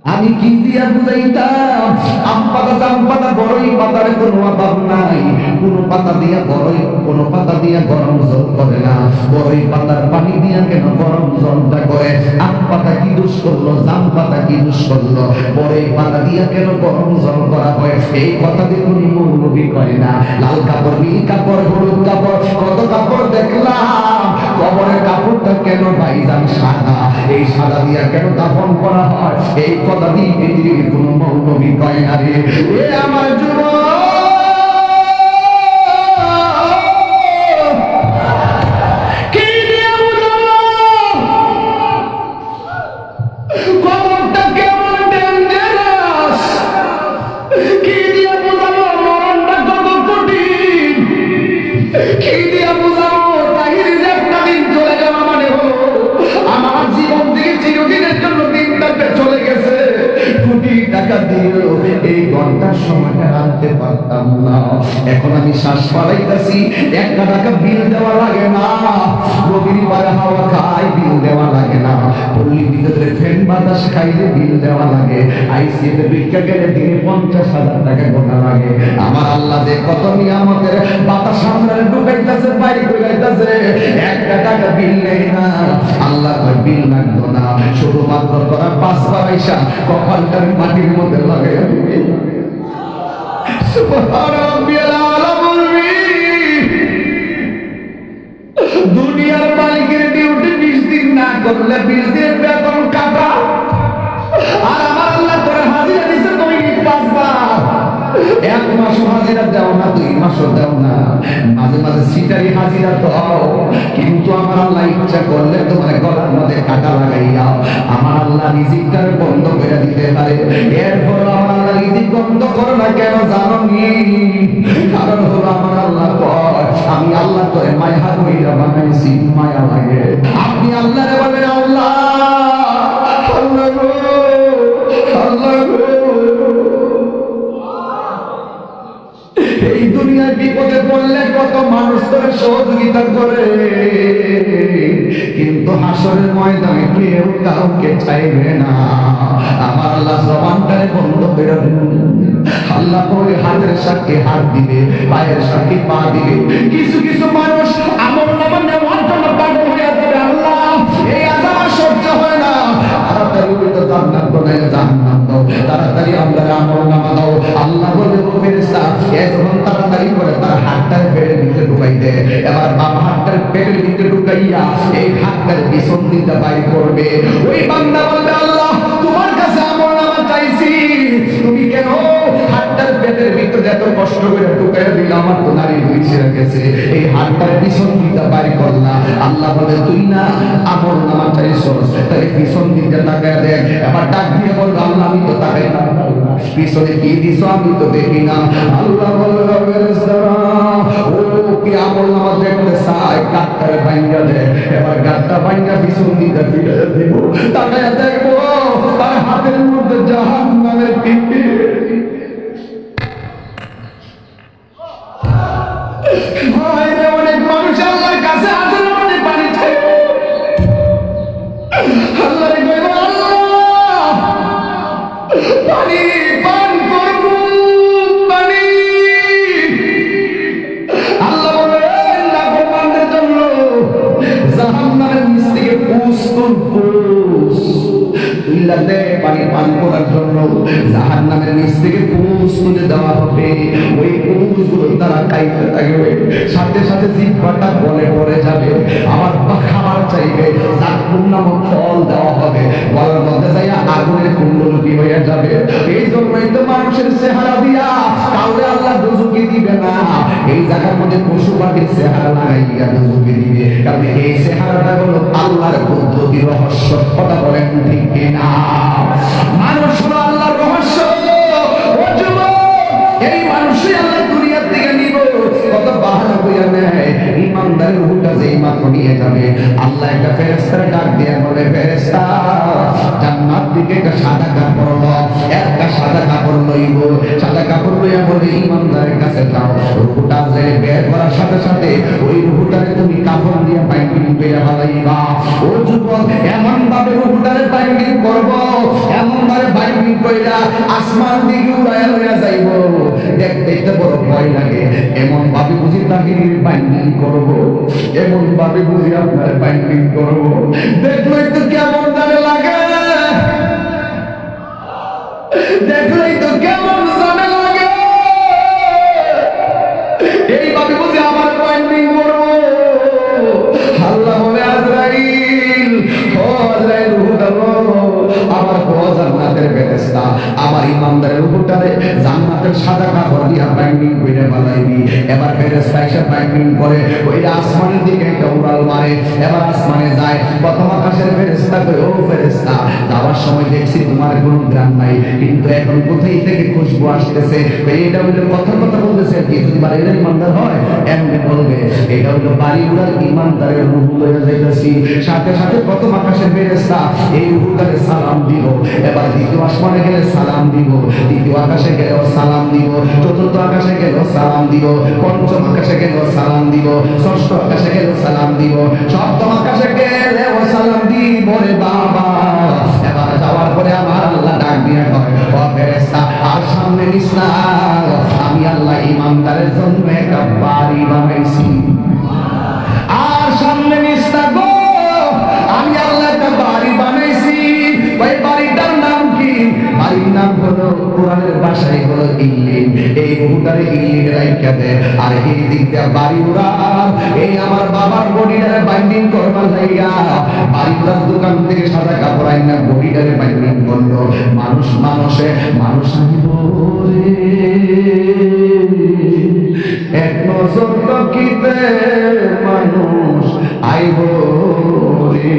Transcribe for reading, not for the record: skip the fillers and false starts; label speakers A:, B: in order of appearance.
A: আমি কি দিয়া বুঝাইতাম? আম পাতা জাম পাতা বড়ই পাতার কোনো অভাব নাই। কোন পাতা দিয়া বড়ই, কোন পাতা দিয়া গরম জল করে না। বড়ই পাতার পানি দিয়া কেন গরম জলটা করে? আম পাতা কি দোষ করলো, জাম পাতা কি দোষ করলো? বড়ই পাতা দিয়া কেন গরম জল করা হয়? এই কথা দিয়ে কোন মৌলবি কয় না। লাল কাপড়, নীল কাপড়, হলুদ কাপড়, কত কাপড় দেখলাম। কবরের কাপড়টা কেন ভাইজান সাদা? এই সাদা দিয়া কেন দাফন করা হয়? এই কথা দিয়ে পৃথিবীর কোন মৌলবি কয় না রে। এ আমার যুবক, কি দিয়ে বুঝাবো কবরটা কেমন ডেঞ্জারাস? কি দিয়ে বুঝাবো মরণটা কত কঠিন? কি দিয়ে বুঝাবো তাহির যে একটা দিন চলে যাওয়া মানে হলো আমার জীবন থেকে চিরদিনের জন্য দিনটা চলে গেছে। কোটি টাকা দিয়েও এই ঘন্টার সময়টা আনতে পারতাম না। এখন আমি শ্বাস পালাইতেছি, 1 টাকা বিল দেওয়া লাগে না। রবির পারে হাওয়া খাই, বিল দেওয়া লাগে না। পল্লী ভিতরে ফ্যান বাতাস খাইলে বিল দেওয়া লাগে। আইসিএতে ভিক্ষা গেলে দিনে 50,000 টাকা গোনা লাগে। আমার আল্লাহ যে কত নিয়ামতের বাতাস সামনে ঢুকাইতেছে, বাইরে কইলাইতেছে, 1 টাকা বিল নেই না। আল্লাহ কয় বিল লাগতো না, শুধুমাত্র তোরা 5 বার আইসা কপালটার মাটির মধ্যে লাগাই দিবি। সুবহানাল্লাহিল আলা বলবি। দুনিয়ার মালিকের ডিউটি 20 দিন না করলে 20 দিনের বেতন কাটা। আর আমার আল্লাহ তোরা হাজিরা দিছে দৈনিক 5 বার। 1 মাস হাজিরা দাও না, 2 মাসও দাও না, মাঝে মাঝে সিটারি হাজিরা দাও। কিন্তু আমার আল্লাহ ইচ্ছা করলে তোমার গলার মধ্যে কাটা লাগাইয়া আমার আল্লাহ রিজিকটার বন্ধ করে দিতে পারে। এরপর আমার আল্লাহ রিজিক বন্ধ করে না কেন জানো নি? কারণ হলো আমার আল্লাহ কয় আমি আল্লাহ তোরে মায়া কইরা বানাইছি, মায়া লাগে। আপনি আল্লাহরে বলেন আল্লাহ, আল্লাহ গো, আল্লাহ গো। এই দুনিয়ার বিপদে পড়লে কত মানুষ তোরে সহযোগিতা করে, কিন্তু হাসরের ময়দানে কেউ কাউকে চাইবে না। আমার আল্লাহ জবানটারে বন্ধ করে দেন। আল্লাহ পরে হাতের সাথে হাত দিবে, পায়ের সাথে পা দিবে। কিছু কিছু মানুষ আমল নামা নেওয়ার জন্য পাগল হয়ে যাবে। আল্লাহ এই আযাব সহ্য হয় না, তাড়াতাড়ি তো জান্নাত বলে জান্নাত দাও, তাড়াতাড়ি আমরা আমল নামা দাও। আল্লাহ বলে ফেরেশতা যখন তাড়াতাড়ি করে তার হাতটার পেটের ভিতরে ঢুকাই দেয়, এবার বাম হাতটার পেটের ভিতরে ঢুকাইয়া এই হাতটার পিছন দিতে বাইর করবে। ওই বান্দা বলবে আল্লাহ তোমার কাছে আমল নামা চাইছি, তুমি কেন হাতটার পেটের ভিতরে এত কষ্ট করে ঢুকাই দিলে? আমার তো নারী হয়েছে গেছে, এই হাতটার পিছন দিতে বাইর করলা। আল্লাহ বলে তুই না আমল নামা চাইছো, তাই পিছন দিতে তাকায় দেখ। এবার ডাক দিয়ে বলবে আল্লাহ আমি তো তাকাই না, পিছনে কি দিছো আমি তো দেখি না। আল্লাহ বলবে ফেরেশতারা ও কি আমল নামা দেখতে চাই, গাটটারে ভাঙিয়া দে। এবার গাটটা ভাঙিয়া পিছন দিতে ফিরে দিব, তাকায় দেখবো তার হাতের মধ্যে জাহান্নামের পিপি। অনেক মানুষ আল্লাহর কাছে হাতের মধ্যে পানি চাই, আল্লাহরে কইব আল্লাহ পানি পান করব, পানি। আল্লাহ বলেন নাফরমানদের জন্য জাহান্নামের নিচ থেকে পুষ তুইলা দে পানি পান করার জন্য। জাহান্নামের নিচ থেকে পুষ তুলে দেওয়া হবে। ওই পুষগুলো তারা খাইতে থাকবে, সাথে সাথে জিহ্বাটা বলে পড়ে যাবে, আবার খাবার চাইবে, জাকুম নামক ফল দেওয়া হবে, গলার মধ্যে যাইয়া আগুনের কুণ্ডলটি হয়ে যাবে। এই জন্যই তো মানুষের চেহারা দিয়া কাউরে আল্লাহ দুজুকি দিবে না। এই জায়গার মধ্যে পশু পাখির চেহারা লাগাইয়া দুজুকি দিবে, কারণ এই চেহারাটা হলো আল্লাহর পদ্ধতি, রহস্য। কথা বলেন ঠিক কিনা? মানুষ হলো আল্লাহর রহস্য। ও যুবক, এই মানুষই আল্লাহ দুনিয়ার থেকে নিব, কত বাহানা কইরা নেয়। ইমানদারের রূহটা যেই মাত্র নিয়ে যাবে, আল্লাহ একটা ফেরেশতার ডাক দিয়ে বলে ফেরেশতা জান্নাত থেকে একটা সাদা কাপড় লও। একটা সাদা কাপড় লইব, সাদা কাপড় লইয়া বলে ইমানদারের কাছে যাও। রূহটা যে বের করার সাথে সাথে ওই রূহটারে তুমি কাপড় দিয়ে বাইন্ডিং করে হালাইবা। ও যুবক, এমন ভাবে রূহটারে বাইন্ডিং করব, এমন ভাবে কইরা আসমান দিকে উড়াইয়া লইয়া যাইব। দেখতে বড় ভয় লাগে। এমন ভাবে বুঝি তাহিরির বাইন্ডিং করব, এমন ভাবে বুঝি আপনার বাইন্ডিং করব, দেখলেই তো কেমন জানে লাগে, দেখলেই তো কেমন জানে লাগে। এইভাবে বুঝি আমার বাইন্ডিং করব। আল্লাহ বলে আজরাইল, ও আজরাইল আমার জান্নাতের ফেরেশতা আমার ইমানদারের উপরে জান্নাতের সাদা কাপড় দিয়া বাইন্ডিং করে বানাইবি। এবার ফেরেশতা এসে বাইন্ডিং করে ওই আসমানের দিকে একটা উড়াল মারে। এবার আসমানে যায়, প্রথম আকাশের ফেরেশতা কই, ও ফেরেশতা যাওয়ার সময় দেখছি তোমার কোনো গ্রাম নাই, কিন্তু এখন কোথায় থেকে খুশবু আসতেছে। এইটা হইলো কথা বলতেছে কি, যদি বাড়ির ইমানদার হয় এমনি বলবে এটা হইলো বাড়ি উড়াল ইমানদারের রূহ লইয়া যাইতেছি। সাথে সাথে প্রথম আকাশের ফেরেশতা এই রূহটাকে সালাম দিব। এবার দ্বিতীয় আসমানে গেলে সালাম দিব, তৃতীয় আকাশে গেলেও সালাম দিব, চতুর্থ আকাশে গেলেও সালাম দিব, পঞ্চম আকাশে গেলেও সালাম দিব, ষষ্ঠ আকাশে গেলেও সালাম দিব, সপ্তম আকাশে গেলেও সালাম দিব রে বাবা। এবার যাওয়ার পরে আমার আল্লাহ ডাক দিয়ে কয়, ও ফেরেশতা আর সামনে নিস না, আমি আল্লাহ ইমানদারের জন্য একটা বাড়ি বানাইছি। আর সামনে নিস না গো, আমি আল্লাহ একটা বাড়ি বানাইছি। ওই বাড়িটার নাম কি? বাড়ির নাম হলো কোরআনের ভাষায় হলো ইল্লিন। এই রূহটারে ইল্লিনে রাইখা দে। আর এই দিক দিয়ে বাড়ি উড়া এই আমার বাবার বডিটারে বাইন্ডিং করবার জায়গা। বাড়িটার দোকান থেকে সাদা কাপড় আইনা বডিটারে বাইন্ডিং করলো। মানুষ আইব রে এক নজর তকিতে, মানুষ আইব রে।